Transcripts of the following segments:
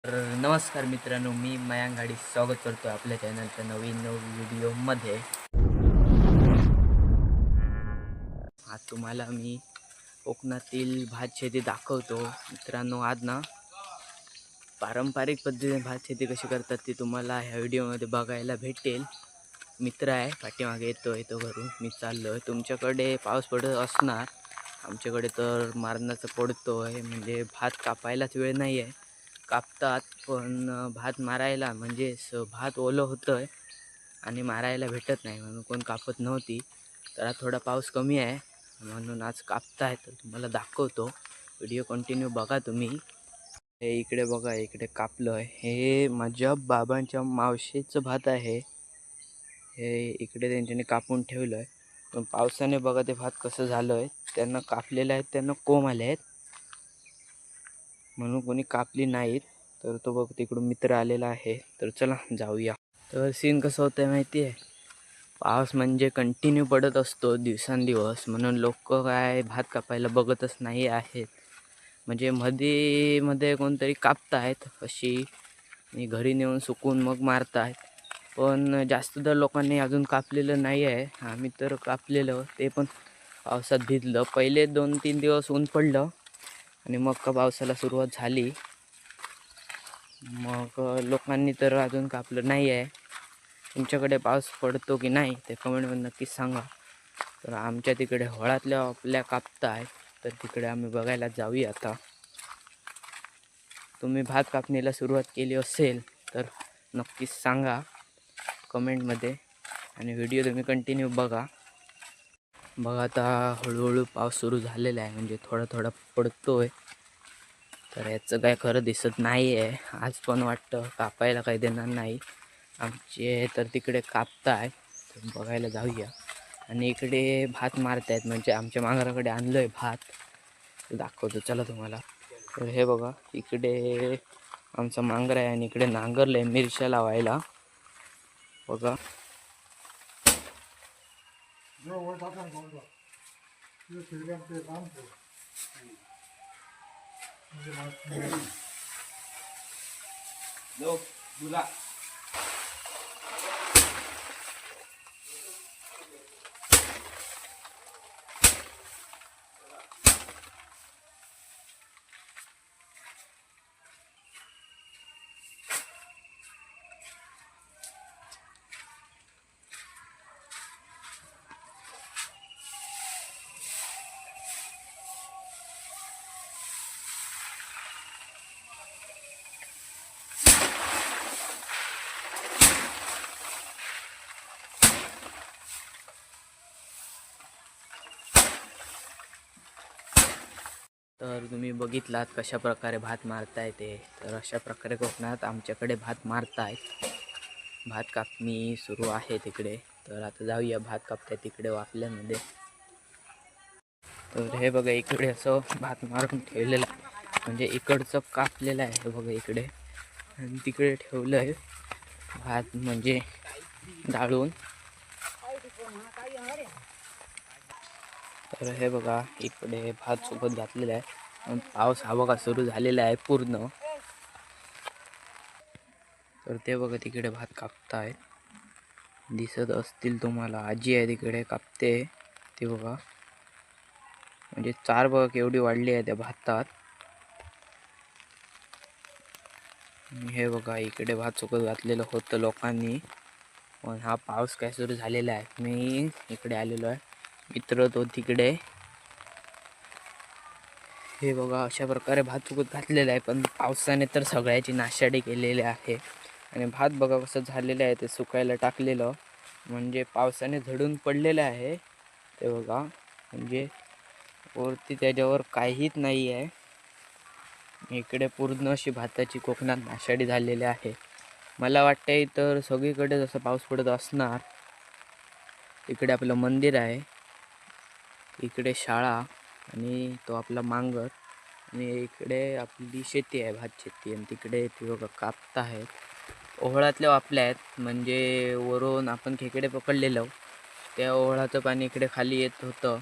तर नमस्कार मित्रांनो, मी मयांक गाडी स्वागत करतो आपल्या चॅनलच्या नवीन व्हिडिओमध्ये. आज तुम्हाला मी कोकणातील भात शेती दाखवतो. मित्रांनो, आज ना पारंपरिक पद्धतीने भात शेती कशी करतात ती तुम्हाला ह्या व्हिडिओमध्ये बघायला भेटेल. मित्र आहे पाठीमागे, येतो घरून. मी चाललो आहे. तुमच्याकडे पाऊस पडत असणार, आमच्याकडे तर मारणाचं पडतो आहे. म्हणजे भात कापायलाच वेळ नाही आहे. कापतात पण भात मारायला म्हणजे भात ओलं होतं आहे आणि मारायला भेटत नाही, म्हणून कोण कापत नव्हती. तर आज थोडा पाऊस कमी आहे म्हणून आज कापताय. तर तुम्हाला दाखवतो, व्हिडिओ कंटिन्यू बघा तुम्ही. हे इकडे बघा, इकडे कापलं आहे. हे माझ्या बाबांच्या मावशीचं भात आहे. हे इकडे त्यांच्याने कापून ठेवलं आहे, पण पावसाने बघा ते भात कसं झालं आहे. त्यांना कापलेलं आहे, त्यांना कोंब आले आहेत म्हणून कोणी कापली नाहीत. तर तो बघ तिकडून मित्र आलेला आहे. तर चला जाऊया. तर सीन कसं होतं आहे माहिती आहे, पाऊस म्हणजे कंटिन्यू पडत असतो दिवसांदिवस, म्हणून लोक काय भात कापायला बघतच नाही आहेत. म्हणजे मध्ये मध्ये कोणतरी कापतायत अशी आणि घरी नेऊन सुकून मग मारतायत. पण जास्त तर लोकांनी अजून कापलेलं नाही आहे. आम्ही तर कापलेलं, ते पण पावसात भिजलं. पहिले 2-3 दिवस ऊन पडलं आणि मग का पावसाला सुरुवात झाली. मग लोकांनी तर अजून कापलं नाही आहे. तुमच्याकडे पाऊस पडतो की नाही ते कमेंटमध्ये नक्कीच सांगा. तर आमच्या तिकडे होळातल्या आपल्या कापताय, तर तिकडे आम्ही बघायला जाऊया आता. तुम्ही भात कापणीला सुरुवात केली असेल तर नक्कीच सांगा कमेंटमध्ये आणि व्हिडिओ तुम्ही कंटिन्यू बघा. आता हळूहळू पाऊस सुरू झालेला आहे, म्हणजे थोडा थोडा पडतोय. तर याचं काय खरं दिसत नाही आहे. आज पण वाटतं कापायला काही देणार नाही. आमचे तर तिकडे कापताय, तर बघायला जाऊया. आणि इकडे भात मारतायत, म्हणजे आमच्या मांगराकडे आणलं आहे भात, दाखवतो चला तुम्हाला. तर हे बघा, इकडे आमचं मांगर आहे आणि इकडे नांगरलं आहे मिरच्या लावायला. बघा तुला तर तुम्ही बघितलात कशा प्रकारे भात मारताय ते. तर अशा प्रकारे कोकणात आमच्याकडे भात मारतायत. भात कापणी सुरू आहे तिकडे. तर आता जाऊया, भात कापताय तिकडे वाफल्यामध्ये. तर हे बघा, इकडे असं भात मारून ठेवलेलं आहे, म्हणजे इकडचं कापलेलं आहे. हे बघा इकडे, आणि तिकडे ठेवलं आहे भात, म्हणजे डाळून. तर हे बघा, इकडे भात सोबत घातलेला आहे. पाऊस हा बघा सुरू झालेला आहे पूर्ण. तर ते बघा तिकडे भात कापतायत, दिसत असतील तुम्हाला. आजी आहे तिकडे कापते, ते बघा. म्हणजे चार बघा केवढी वाढली आहे त्या भातात. हे बघा, इकडे भात सुकत घातलेलं होतं लोकांनी, पण हा पाऊस काय सुरू झालेला आहे. मी इकडे आलेलो आहे, मित्र तो तिकडे. हे बघा, अशा प्रकारे भात सुकत घातलेला आहे, पण पावसाने तर सगळ्याची नाशाडी केलेली आहे. आणि भात बघा कसं झालेलं आहे, ते सुकायला टाकलेलं, म्हणजे पावसाने झडून पडलेलं आहे. ते बघा, म्हणजे वरती त्याच्यावर काहीच नाही आहे. इकडे पूर्ण अशी भाताची कोकणात नाशाडी झालेली आहे. मला वाटते तर सगळीकडे जसं पाऊस पडत असणार. इकडे आपलं मंदिर आहे, इकडे शाळा, आणि तो आपला मांगर, आणि इकडे आपली शेती आहे, भात शेती. आणि तिकडे ते बघा कापत आहेत. ओहळातल्या वापल्या आहेत, म्हणजे वरून आपण खेकडे पकडलेलं, त्या ओहळाचं पाणी इकडे खाली येत होतं.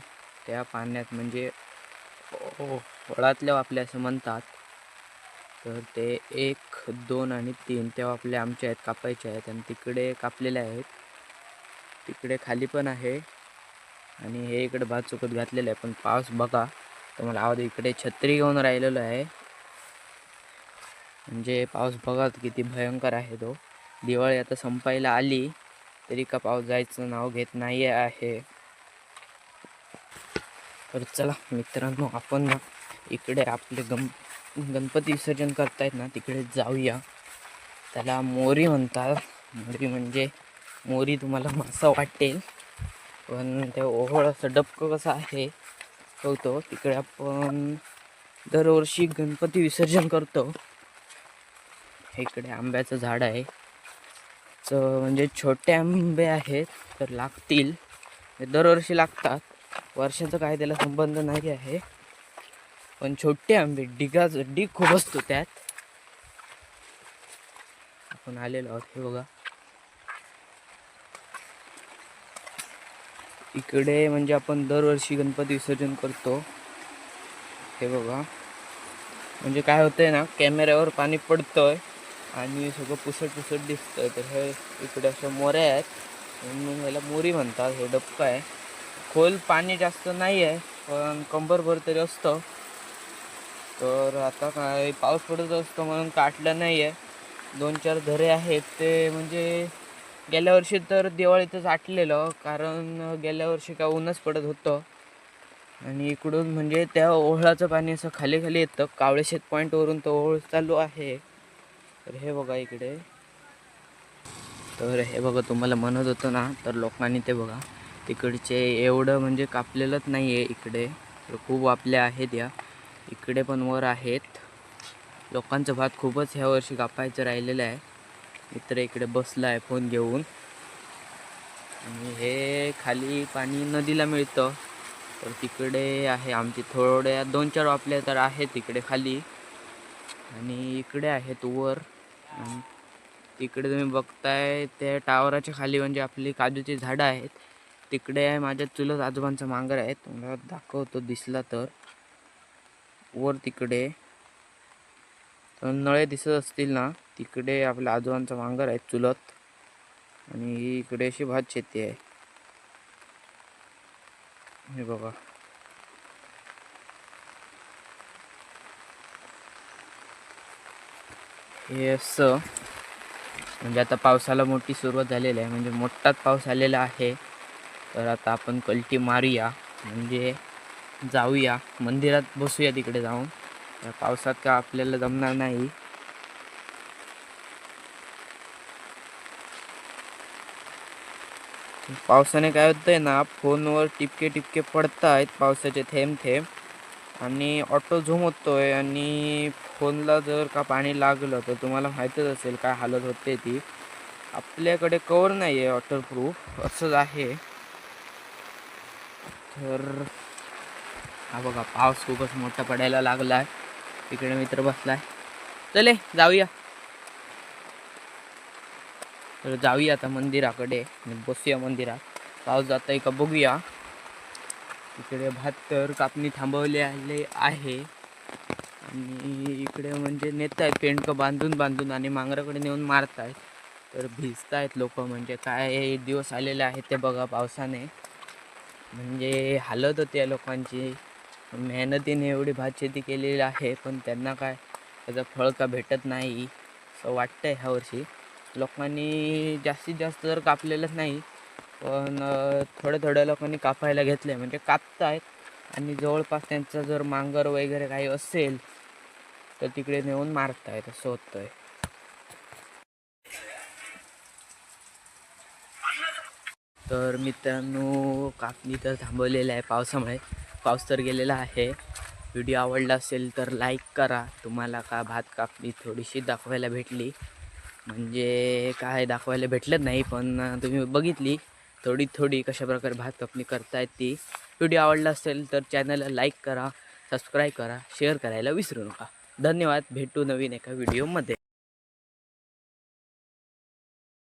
त्या पाण्यात म्हणजे ओहळातल्या वापल्या असं म्हणतात. तर ते 1, 2 आणि 3 तेव्हा आपले आमचे आहेत, कापायचे आहेत. आणि तिकडे कापलेले आहेत, तिकडे खाली पण आहे. आणि हे इकडे भात चुकत घातलेलं आहे. पण पाऊस बघा तुम्हाला आवाज, इकडे छत्री घेऊन राहिलेलो आहे. म्हणजे पाऊस बघा किती भयंकर आहे तो. दिवाळी आता संपायला आली तरी का पाऊस जायचं नाव घेत नाही आहे. तर चला मित्रांनो, आपण ना इकडे आपले गणपती विसर्जन करतायत ना तिकडे जाऊया. त्याला मोरी म्हणतात. मोरी म्हणजे मोरी तुम्हाला असं वाटेल, पण ते ओहळ असं डबकं कसं आहे होतो. तिकडे आपण दरवर्षी गणपती विसर्जन करतो. इकडे आंब्याचं झाड आहे, म्हणजे छोटे आंबे आहेत तर लागतील, दरवर्षी लागतात. वर्षाचा काय त्याला संबंध नाही आहे. पण छोटे आंबे ढीग खूप असतो त्यात. आपण आलेलो आहोत. हे बघा इकडे म्हणजे आपण दरवर्षी गणपती विसर्जन करतो. हे बघा म्हणजे काय होतंय ना, कॅमेऱ्यावर पाणी पडतंय आणि सगळं पुसट दिसतंय. तर हे इकडे अशा मोऱ्या आहेत म्हणून ह्याला मोरी म्हणतात. हे डबकं आहे, खोल पाणी जास्त नाही आहे पण कंबरभर तरी असतं. तर आता काय पाऊस पडत असतो म्हणून काटलं नाही आहे. 2-4 धरे आहेत ते, म्हणजे गेल्या वर्षी तर दिवाळीतच आटलेलं, कारण गेल्या वर्षी काय ऊनच पडत होतं. आणि इकडून म्हणजे त्या ओहळाचं पाणी असं खाली येतं. कावळेशेत पॉईंटवरून तो ओहळ चालू आहे. तर हे बघा इकडे. तर हे बघा तुम्हाला म्हणत होतं ना, तर लोकांनी ते बघा तिकडचे एवढं म्हणजे कापलेलंच नाही आहे इकडे. तर खूप आपल्या आहेत या इकडे पण वर आहेत. लोकांचं भात खूपच ह्या वर्षी कापायचं राहिलेलं आहे. मित्र इकडे बसला आहे फोन घेऊन. आणि हे खाली पाणी नदीला मिळतं. तर तिकडे आहे आमची थोड्या 2-4 वापल्या तर आहेत तिकडे खाली. आणि इकडे आहेत वर. आणि तिकडे तुम्ही बघताय त्या टावराच्या खाली म्हणजे आपली काजूची झाडं आहेत. तिकडे आहे माझ्या चुलत आजोबांचा मांगर आहे, तुम्हाला दाखवतो दिसला तर. वर तिकडे नळे दिसत असतील ना, तिकडे आपल्या आजोबांचा मांगर आहे चुलत. आणि इकडे अशी भात शेती आहे. हे बघा हे असं, म्हणजे आता पावसाला मोठी सुरुवात झालेली आहे, म्हणजे मोठाच पाऊस आलेला आहे. तर आता आपण कल्टी मारूया, म्हणजे जाऊया मंदिरात बसूया तिकडे जाऊन. या पावसात का आपल्याला जमणार नाही. पावसाने काय होतंय ना, फोनवर टिपके पडत आहेत पावसाचे थेंब आणि ऑटो झूम होतोय. आणि फोनला जर का पाणी लागलं तर तुम्हाला माहीतच असेल काय हालत होते ती. आपल्याकडे कवर नाही आहे वॉटरप्रूफ, असंच आहे. तर हा बघा पाऊस खूपच मोठा पडायला लागला आहे. तिकडे मित्र बसलाय, चले जाऊया. तर जाऊया आता मंदिराकडे, बसूया मंदिरात. पाऊस जात आहे का बघूया. इकडे भात तर कापणी थांबवले आले आहे. आणि इकडे म्हणजे नेत आहेत पेंडकं बांधून आणि मांगराकडे नेऊन मारत आहेत. तर भिजत आहेत लोक, म्हणजे काय दिवस आलेले आहेत ते बघा पावसाने. म्हणजे हालत होती या लोकांची. मेहनतीने एवढी भात शेती केलेली आहे, पण त्यांना काय त्याचं फळ का भेटत नाही असं वाटतंय. ह्या वर्षी लोकांनी जास्तीत जास्त तर कापलेलंच नाही, पण थोड्या लोकांनी कापायला घेतले, म्हणजे कापतायत. आणि जवळपास त्यांचं जर मांगर वगैरे काही असेल तर तिकडे नेऊन मारतायत, असं होतंय. तर मित्रांनो, कापणी तर थांबवलेलं आहे पावसामुळे. पाऊस तर गेलेला आहे. व्हिडिओ आवडला असेल तर लाईक करा. तुम्हाला का भात कापणी थोडीशी दाखवायला भेटली, म्हणजे काय दाखवायला भेटलं नाही, पण तुम्ही बघितली थोडी कशाप्रकारे भात कापणी करतायत ती. व्हिडिओ आवडला असेल तर चॅनलला लाईक करा, सबस्क्राईब करा, शेअर करायला विसरू नका. धन्यवाद. भेटू नवीन एका व्हिडिओमध्ये.